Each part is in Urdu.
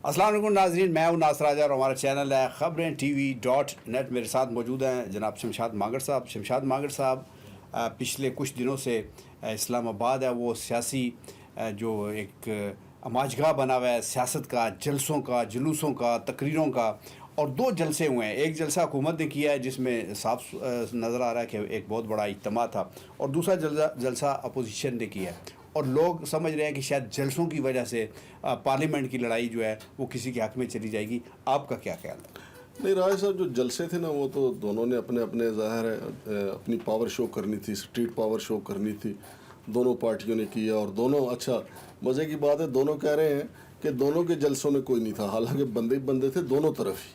السلام علیکم ناظرین، میں ہوں ناصر راجہ اور ہمارا چینل ہے خبریں TV.net۔ میرے ساتھ موجود ہیں جناب شمشاد مانگڑ صاحب۔ شمشاد مانگڑ صاحب پچھلے کچھ دنوں سے اسلام آباد ہے وہ سیاسی جو ایک اماجگاہ بنا ہوا ہے سیاست کا، جلسوں کا، جلوسوں کا، تقریروں کا، اور دو جلسے ہوئے ہیں۔ ایک جلسہ حکومت نے کیا ہے جس میں صاف نظر آ رہا ہے کہ ایک بہت بڑا اجتماع تھا، اور دوسرا جلسہ اپوزیشن نے کیا ہے، اور لوگ سمجھ رہے ہیں کہ شاید جلسوں کی وجہ سے پارلیمنٹ کی لڑائی جو ہے وہ کسی کے حق میں چلی جائے گی۔ آپ کا کیا خیال ہے؟ نہیں، رائے صاحب، جو جلسے تھے نا وہ تو دونوں نے اپنے اپنے ظاہر ہے اپنی پاور شو کرنی تھی، اسٹریٹ پاور شو کرنی تھی، دونوں پارٹیوں نے کیا، اور دونوں اچھا مزے کی بات ہے دونوں کہہ رہے ہیں کہ دونوں کے جلسوں میں کوئی نہیں تھا، حالانکہ بندے بندے تھے دونوں طرف ہی،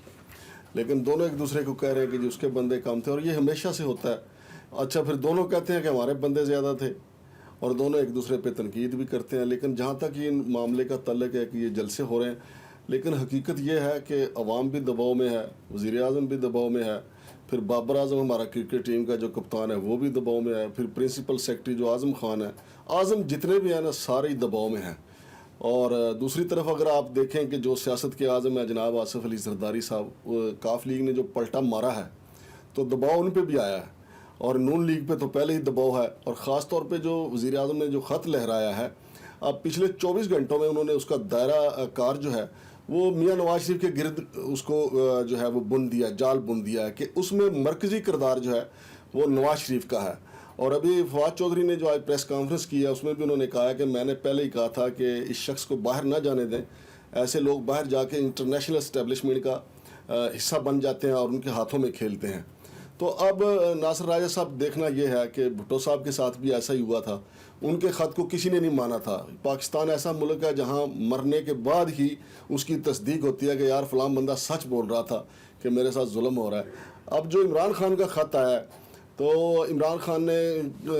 لیکن دونوں ایک دوسرے کو کہہ رہے ہیں کہ جی اس کے بندے کم تھے، اور یہ ہمیشہ سے ہوتا ہے۔ اچھا، پھر دونوں کہتے ہیں کہ ہمارے بندے زیادہ تھے، اور دونوں ایک دوسرے پہ تنقید بھی کرتے ہیں۔ لیکن جہاں تک یہ معاملے کا تعلق ہے کہ یہ جلسے ہو رہے ہیں، لیکن حقیقت یہ ہے کہ عوام بھی دباؤ میں ہے، وزیر اعظم بھی دباؤ میں ہے، پھر بابر اعظم ہمارا کرکٹ ٹیم کا جو کپتان ہے وہ بھی دباؤ میں ہے، پھر پرنسپل سیکرٹری جو اعظم خان ہے، اعظم جتنے بھی ہیں نا سارے ہی دباؤ میں ہیں۔ اور دوسری طرف اگر آپ دیکھیں کہ جو سیاست کے اعظم ہے جناب آصف علی زرداری صاحب، کاف لیگ نے جو پلٹا مارا ہے تو دباؤ ان پہ بھی آیا ہے، اور نون لیگ پہ تو پہلے ہی دباؤ ہے، اور خاص طور پہ جو وزیر اعظم نے جو خط لہرایا ہے، اب پچھلے 24 گھنٹوں میں انہوں نے اس کا دائرہ کار جو ہے وہ میاں نواز شریف کے گرد اس کو جو ہے وہ بن دیا، جال بن دیا ہے کہ اس میں مرکزی کردار جو ہے وہ نواز شریف کا ہے۔ اور ابھی فواد چودھری نے جو آج پریس کانفرنس کی ہے اس میں بھی انہوں نے کہا ہے کہ میں نے پہلے ہی کہا تھا کہ اس شخص کو باہر نہ جانے دیں، ایسے لوگ باہر جا کے انٹرنیشنل اسٹیبلشمنٹ کا حصہ بن جاتے ہیں اور ان کے ہاتھوں میں کھیلتے ہیں۔ تو اب ناصر راجہ صاحب دیکھنا یہ ہے کہ بھٹو صاحب کے ساتھ بھی ایسا ہی ہوا تھا، ان کے خط کو کسی نے نہیں مانا تھا۔ پاکستان ایسا ملک ہے جہاں مرنے کے بعد ہی اس کی تصدیق ہوتی ہے کہ یار فلاں بندہ سچ بول رہا تھا کہ میرے ساتھ ظلم ہو رہا ہے۔ اب جو عمران خان کا خط آیا ہے تو عمران خان نے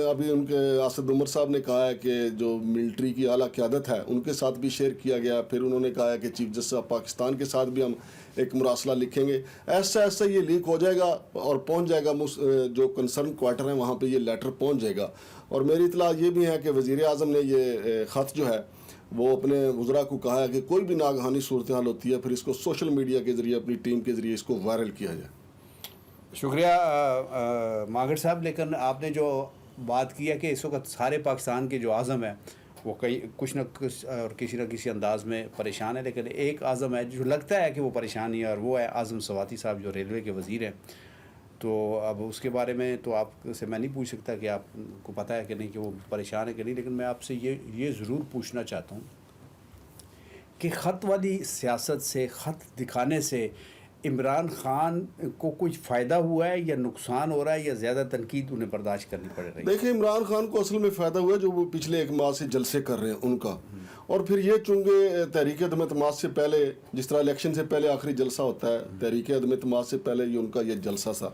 ابھی ان کے اسد عمر صاحب نے کہا ہے کہ جو ملٹری کی اعلیٰ قیادت ہے ان کے ساتھ بھی شیئر کیا گیا، پھر انہوں نے کہا ہے کہ چیف جسٹس آف پاکستان کے ساتھ بھی ہم ایک مراسلہ لکھیں گے، ایسا ایسا یہ لیک ہو جائے گا اور پہنچ جائے گا جو کنسرن کوارٹر ہیں وہاں پہ یہ لیٹر پہنچ جائے گا۔ اور میری اطلاع یہ بھی ہے کہ وزیر اعظم نے یہ خط جو ہے وہ اپنے وزراء کو کہا ہے کہ کوئی بھی ناگہانی صورتحال ہوتی ہے پھر اس کو سوشل میڈیا کے ذریعے اپنی ٹیم کے ذریعے اس کو وائرل کیا جائے۔ شکریہ مانگڑ صاحب، لیکن آپ نے جو بات کی ہے کہ اس وقت سارے پاکستان کے جو اعظم ہیں وہ کچھ نہ کچھ اور کسی نہ کسی انداز میں پریشان ہے، لیکن ایک اعظم ہے جو لگتا ہے کہ وہ پریشان ہے، اور وہ ہے اعظم سواتی صاحب جو ریلوے کے وزیر ہیں۔ تو اب اس کے بارے میں تو آپ سے میں نہیں پوچھ سکتا کہ آپ کو پتہ ہے کہ نہیں کہ وہ پریشان ہے کہ نہیں، لیکن میں آپ سے یہ ضرور پوچھنا چاہتا ہوں کہ خط والی سیاست سے، خط دکھانے سے عمران خان کو کچھ فائدہ ہوا ہے یا نقصان ہو رہا ہے، یا زیادہ تنقید انہیں برداشت کرنی پڑ رہی ہے؟ دیکھیں، عمران خان کو اصل میں فائدہ ہوا ہے جو وہ پچھلے ایک ماہ سے جلسے کر رہے ہیں ان کا، اور پھر یہ چونکہ تحریک عدم اعتماد سے پہلے جس طرح الیکشن سے پہلے آخری جلسہ ہوتا ہے، تحریک عدم اعتماد سے پہلے یہ ان کا یہ جلسہ تھا،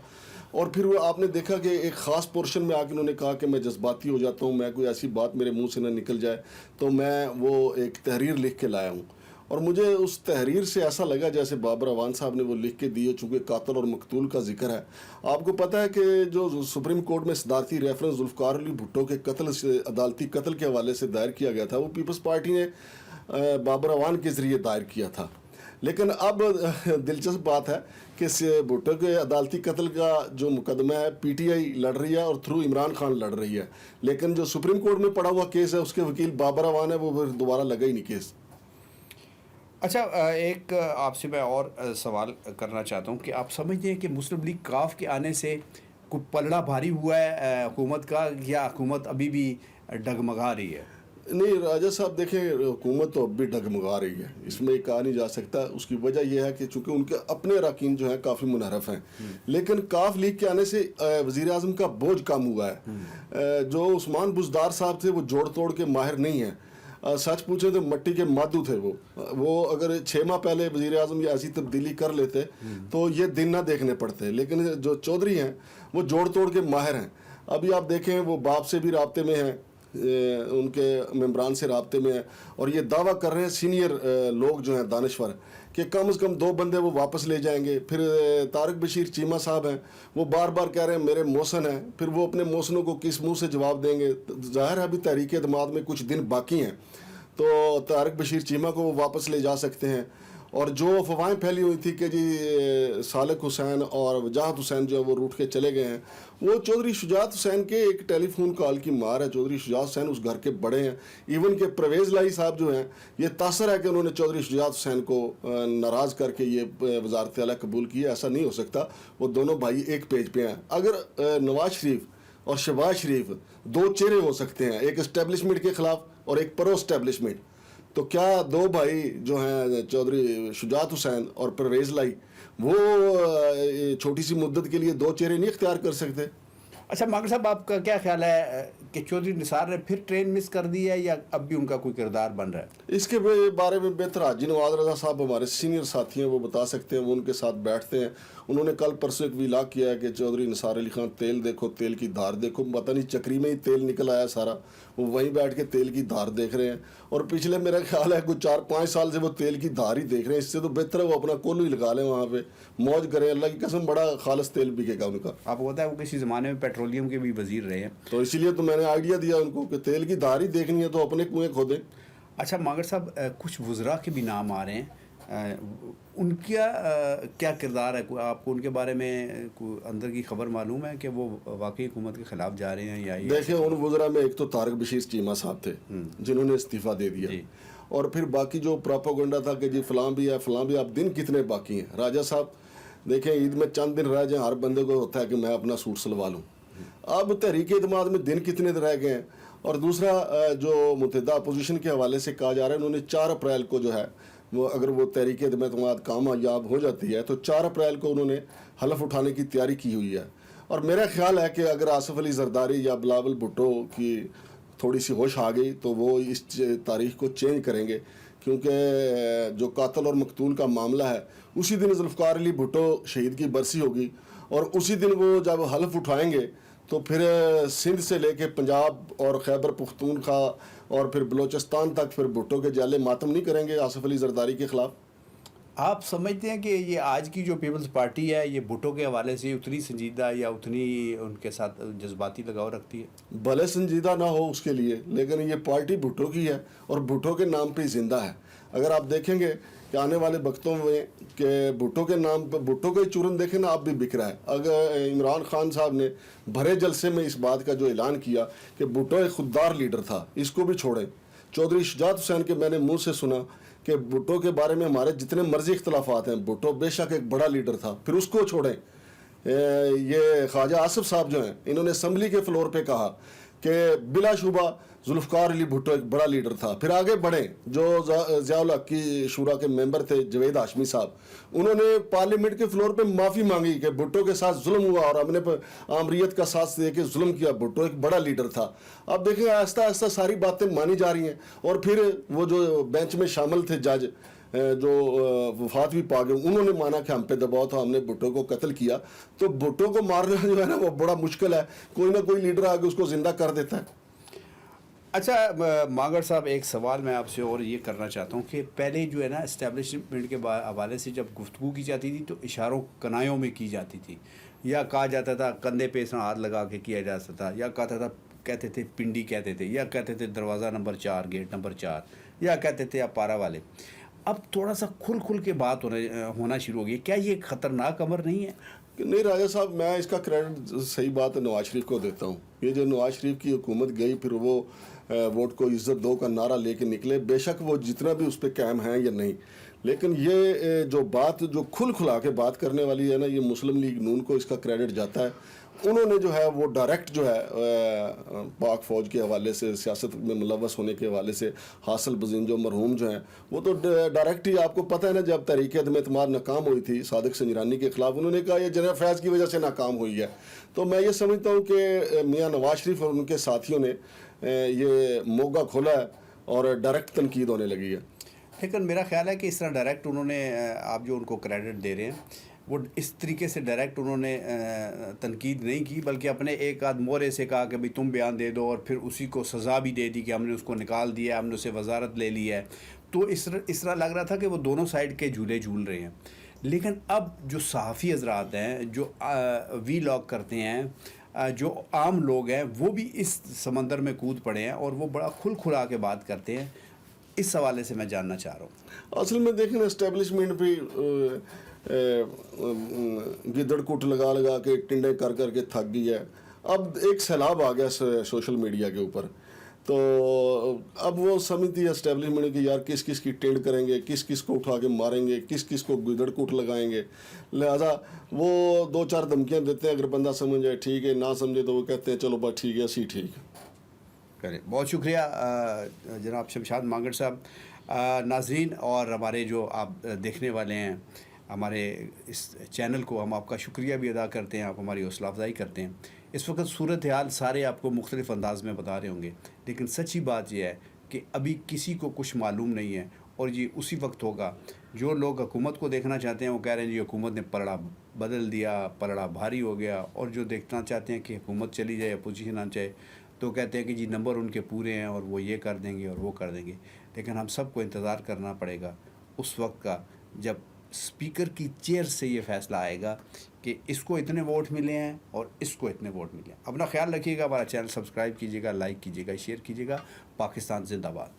اور پھر وہ آپ نے دیکھا کہ ایک خاص پورشن میں آ کے انہوں نے کہا کہ میں جذباتی ہو جاتا ہوں، میں کوئی ایسی بات میرے منہ سے نہ نکل جائے تو میں وہ ایک تحریر لکھ کے لایا ہوں، اور مجھے اس تحریر سے ایسا لگا جیسے بابر اعوان صاحب نے وہ لکھ کے دی ہے، چونکہ قاتل اور مقتول کا ذکر ہے۔ آپ کو پتہ ہے کہ جو سپریم کورٹ میں صدارتی ریفرنس ذوالفقار علی بھٹو کے قتل سے، عدالتی قتل کے حوالے سے دائر کیا گیا تھا، وہ پیپلز پارٹی نے بابر اعوان کے ذریعے دائر کیا تھا، لیکن اب دلچسپ بات ہے کہ بھٹو کے عدالتی قتل کا جو مقدمہ ہے پی ٹی آئی لڑ رہی ہے اور تھرو عمران خان لڑ رہی ہے، لیکن جو سپریم کورٹ میں پڑا ہوا کیس ہے اس کے وکیل بابر اعوان ہے، وہ پھر دوبارہ لگا ہی نہیں کیس۔ اچھا، ایک آپ سے میں اور سوال کرنا چاہتا ہوں کہ آپ سمجھتے ہیں کہ مسلم لیگ کاف کے آنے سے کوئی پلڑا بھاری ہوا ہے حکومت کا، یا حکومت ابھی بھی ڈگمگا رہی ہے؟ نہیں راجہ صاحب، دیکھیں حکومت تو اب بھی ڈگمگا رہی ہے، اس میں کہا نہیں جا سکتا۔ اس کی وجہ یہ ہے کہ چونکہ ان کے اپنے اراکین جو ہیں کافی منحرف ہیں، لیکن کاف لیگ کے آنے سے وزیر اعظم کا بوجھ کم ہوا ہے۔ جو عثمان بزدار صاحب تھے وہ جوڑ توڑ کے ماہر نہیں ہیں، سچ پوچھیں تو مٹی کے مادو تھے وہ اگر 6 ماہ پہلے وزیر اعظم یہ ایسی تبدیلی کر لیتے تو یہ دن نہ دیکھنے پڑتے، لیکن جو چودھری ہیں وہ جوڑ توڑ کے ماہر ہیں۔ ابھی آپ دیکھیں وہ باپ سے بھی رابطے میں ہیں، ان کے ممبران سے رابطے میں ہیں، اور یہ دعویٰ کر رہے ہیں سینئر لوگ جو ہیں دانشور کہ کم از کم 2 بندے وہ واپس لے جائیں گے۔ پھر طارق بشیر چیمہ صاحب ہیں، وہ بار بار کہہ رہے ہیں میرے موسن ہیں، پھر وہ اپنے موسنوں کو کس منہ سے جواب دیں گے؟ ظاہر ہے ابھی تحریک اعتماد میں کچھ دن باقی ہیں، تو طارق بشیر چیمہ کو وہ واپس لے جا سکتے ہیں، اور جو افواہیں پھیلی ہوئی تھی کہ جی صالح حسین اور وجاہت حسین جو ہے وہ روٹ کے چلے گئے ہیں، وہ چودھری شجاعت حسین کے ایک ٹیلی فون کال کی مار ہے. چودھری شجاعت حسین اس گھر کے بڑے ہیں. ایون کہ پرویز لائی صاحب جو ہیں، یہ تاثر ہے کہ انہوں نے چودھری شجاعت حسین کو ناراض کر کے یہ وزارت اعلیٰ قبول کی ہے. ایسا نہیں ہو سکتا. وہ دونوں بھائی ایک پیج پہ ہیں. اگر نواز شریف اور شہباز شریف دو چہرے ہو سکتے ہیں، ایک اسٹیبلشمنٹ کے خلاف اور ایک پرو اسٹیبلشمنٹ، تو کیا دو بھائی جو ہیں چودھری شجاعت حسین اور پرویز لائی وہ چھوٹی سی مدت کے لیے دو چہرے نہیں اختیار کر سکتے؟ اچھا ماگر صاحب، آپ کا کیا خیال ہے کہ چودھری نثار نے پھر ٹرین مس کر دی ہے یا اب بھی ان کا کوئی کردار بن رہا ہے؟ اس کے بارے میں بہتر حاجی نواز رضا صاحب ہمارے سینئر ساتھی ہیں، وہ بتا سکتے ہیں. وہ ان کے ساتھ بیٹھتے ہیں. انہوں نے کل پرسوں ایک ویلاگ کیا ہے کہ چودھری نثار علی خان تیل دیکھو، تیل کی دھار دیکھو. پتہ نہیں چکری میں ہی تیل نکل آیا سارا. وہ وہیں بیٹھ کے تیل کی دھار دیکھ رہے ہیں. اور پچھلے میرا خیال ہے کچھ 4-5 سال سے وہ تیل کی دھار ہی دیکھ رہے ہیں. اس سے تو بہتر ہے وہ اپنا کولو ہی لگا لیں وہاں پہ، موج کریں. اللہ کی قسم بڑا خالص تیل بکے گا ان کا. آپ کو پتا ہے وہ کسی زمانے میں پیٹرولیم کے بھی وزیر رہے ہیں. تو اسی لیے تو میں نے آئیڈیا دیا ان کو کہ تیل کی دھار ہی دیکھنی ہے تو اپنے کنویں کھودیں. اچھا ماگر صاحب، کچھ وزراء کے بھی نام آ رہے ہیں، ان کا کیا کردار ہے؟ آپ کو ان کے بارے میں کوئی اندر کی خبر معلوم ہے کہ وہ واقعی حکومت کے خلاف جا رہے ہیں یا یہ؟ دیکھیں ان وزراء میں ایک تو طارق بشیر چیمہ صاحب تھے جنہوں نے استعفیٰ دے دیا، اور پھر باقی جو پراپوگنڈا تھا کہ جی فلاں بھی ہے فلاں بھی. اب دن کتنے باقی ہیں راجہ صاحب؟ دیکھیں عید میں چند دن رہ جائیں، ہر بندے کو ہوتا ہے کہ میں اپنا سوٹ سلوا لوں. اب تحریک اعتماد میں دن کتنے رہ گئے ہیں؟ اور دوسرا جو متحدہ اپوزیشن کے حوالے سے کہا جا رہا ہے، انہوں نے 4 اپریل کو جو ہے وہ اگر وہ تحریک اعتماد کامیاب ہو جاتی ہے تو 4 اپریل کو انہوں نے حلف اٹھانے کی تیاری کی ہوئی ہے. اور میرا خیال ہے کہ اگر آصف علی زرداری یا بلاول بھٹو کی تھوڑی سی ہوش آ گئی تو وہ اس تاریخ کو چینج کریں گے، کیونکہ جو قاتل اور مقتول کا معاملہ ہے اسی دن ذوالفقار علی بھٹو شہید کی برسی ہوگی، اور اسی دن وہ جب حلف اٹھائیں گے تو پھر سندھ سے لے کے پنجاب اور خیبر پختونخوا اور پھر بلوچستان تک پھر بھٹو کے جالے ماتم نہیں کریں گے آصف علی زرداری کے خلاف. آپ سمجھتے ہیں کہ یہ آج کی جو پیپلز پارٹی ہے یہ بھٹو کے حوالے سے اتنی سنجیدہ یا اتنی ان کے ساتھ جذباتی لگاؤ رکھتی ہے؟ بھلے سنجیدہ نہ ہو اس کے لیے، لیکن یہ پارٹی بھٹو کی ہے اور بھٹو کے نام پہ زندہ ہے. اگر آپ دیکھیں گے کہ آنے والے وقتوں میں کہ بھٹو کے نام پہ بھٹو کا ہی چورن دیکھیں نا اب بھی بک رہا ہے. اگر عمران خان صاحب نے بھرے جلسے میں اس بات کا جو اعلان کیا کہ بھٹو ایک خوددار لیڈر تھا، اس کو بھی چھوڑیں. چودھری شجاعت حسین کے میں نے منہ سے سنا کہ بھٹو کے بارے میں ہمارے جتنے مرضی اختلافات ہیں، بھٹو بے شک ایک بڑا لیڈر تھا، پھر اس کو چھوڑیں. یہ خواجہ آصف صاحب جو ہیں انہوں نے اسمبلی کے فلور پہ کہا کہ بلا شبہ ذوالفقار علی بھٹو ایک بڑا لیڈر تھا. پھر آگے بڑھیں، جو ضیاء الحق کی شورا کے ممبر تھے جوید ہاشمی صاحب، انہوں نے پارلیمنٹ کے فلور پہ معافی مانگی کہ بھٹو کے ساتھ ظلم ہوا اور ہم نے آمریت کا ساتھ دے کے ظلم کیا، بھٹو ایک بڑا لیڈر تھا. اب دیکھیں آہستہ آہستہ ساری باتیں مانی جا رہی ہیں. اور پھر وہ جو بینچ میں شامل تھے جج جو وفات بھی پا گئے، انہوں نے مانا کہ ہم پہ دباؤ تھا، ہم نے بھٹو کو قتل کیا. تو بھٹو کو مارنا جو ہے نا وہ بڑا مشکل ہے، کوئی نہ کوئی لیڈر آگے اس کو زندہ کر دیتا ہے. اچھا ماگر صاحب، ایک سوال میں آپ سے اور یہ کرنا چاہتا ہوں کہ پہلے جو ہے نا اسٹیبلشمنٹ کے حوالے سے جب گفتگو کی جاتی تھی تو اشاروں کنایوں میں کی جاتی تھی، یا کہا جاتا تھا کندھے پہ اس ہاتھ لگا کے کیا جاتا تھا، یا کہتے تھے پنڈی کہتے تھے، یا کہتے تھے دروازہ نمبر 4 گیٹ نمبر 4، یا کہتے تھے اپارا والے. اب تھوڑا سا کھل کے بات ہونا شروع ہو گئی. کیا یہ خطرناک امر نہیں ہے؟ نہیں راجہ صاحب، میں اس کا کریڈٹ صحیح بات ہے نواز شریف کو دیتا ہوں. یہ جو نواز شریف کی حکومت گئی پھر وہ ووٹ کو عزت دو کا نعرہ لے کے نکلے، بے شک وہ جتنا بھی اس پہ قائم ہیں یا نہیں، لیکن یہ جو بات جو کھلا کے بات کرنے والی ہے نا، یہ مسلم لیگ نون کو اس کا کریڈٹ جاتا ہے. انہوں نے جو ہے وہ ڈائریکٹ جو ہے پاک فوج کے حوالے سے سیاست میں ملوث ہونے کے حوالے سے حاصل بزین جو مرحوم جو ہیں وہ تو ڈائریکٹ ہی آپ کو پتہ ہے نا، جب تحریک عدم اعتماد ناکام ہوئی تھی صادق سنجرانی کے خلاف، انہوں نے کہا یہ جنرل فیض کی وجہ سے ناکام ہوئی ہے. تو میں یہ سمجھتا ہوں کہ میاں نواز شریف اور ان کے ساتھیوں نے یہ موقع کھولا ہے اور ڈائریکٹ تنقید ہونے لگی ہے. لیکن میرا خیال ہے کہ اس طرح ڈائریکٹ انہوں نے آپ جو ان کو کریڈٹ دے رہے ہیں وہ اس طریقے سے ڈائریکٹ انہوں نے تنقید نہیں کی، بلکہ اپنے ایک آدھ مورے سے کہا کہ بھئی تم بیان دے دو، اور پھر اسی کو سزا بھی دے دی کہ ہم نے اس کو نکال دیا، ہم نے اسے وزارت لے لی ہے. تو اس طرح لگ رہا تھا کہ وہ دونوں سائڈ کے جھولے جھول رہے ہیں. لیکن اب جو صحافی حضرات ہیں جو وی لاگ کرتے ہیں، جو عام لوگ ہیں، وہ بھی اس سمندر میں کود پڑے ہیں اور وہ بڑا کھلا کے بات کرتے ہیں. اس حوالے سے میں جاننا چاہ رہا ہوں. اصل میں دیکھیں نا اسٹیبلشمنٹ بھی گدڑ کٹ لگا لگا کے ٹنڈے کر کر کے تھک گئی ہے. اب ایک سیلاب آ گیا سوشل میڈیا کے اوپر, تو اب وہ سمجھتی ہے اسٹیبلشمنٹ کی یار کس کس کی ٹینڈ کریں گے, کس کس کو اٹھا کے ماریں گے, کس کس کو گدڑ کوٹ لگائیں گے. لہذا وہ 2-4 دھمکیاں دیتے ہیں, اگر بندہ سمجھ جائے ٹھیک ہے, نہ سمجھے تو وہ کہتے ہیں چلو بس ٹھیک ہے اسی ٹھیک ہے. کریں. بہت شکریہ جناب شمشاد مانگڑ صاحب. ناظرین اور ہمارے جو آپ دیکھنے والے ہیں ہمارے اس چینل کو, ہم آپ کا شکریہ بھی ادا کرتے ہیں, آپ ہماری حوصلہ افزائی کرتے ہیں. اس وقت صورتحال سارے آپ کو مختلف انداز میں بتا رہے ہوں گے, لیکن سچی بات یہ ہے کہ ابھی کسی کو کچھ معلوم نہیں ہے, اور یہ اسی وقت ہوگا. جو لوگ حکومت کو دیکھنا چاہتے ہیں وہ کہہ رہے ہیں جی حکومت نے پلڑا بدل دیا, پلڑا بھاری ہو گیا, اور جو دیکھنا چاہتے ہیں کہ حکومت چلی جائے, اپوزیشن آنا چاہے, تو کہتے ہیں کہ جی نمبر ان کے پورے ہیں اور وہ یہ کر دیں گے اور وہ کر دیں گے. لیکن ہم سب کو انتظار کرنا پڑے گا اس وقت کا جب اسپیکر کی چیئر سے یہ فیصلہ آئے گا کہ اس کو اتنے ووٹ ملے ہیں اور اس کو اتنے ووٹ ملے ہیں. اپنا خیال رکھیے گا, ہمارا چینل سبسکرائب کیجیے گا, لائک کیجیے گا, شیئر کیجیے گا. پاکستان زندہ باد.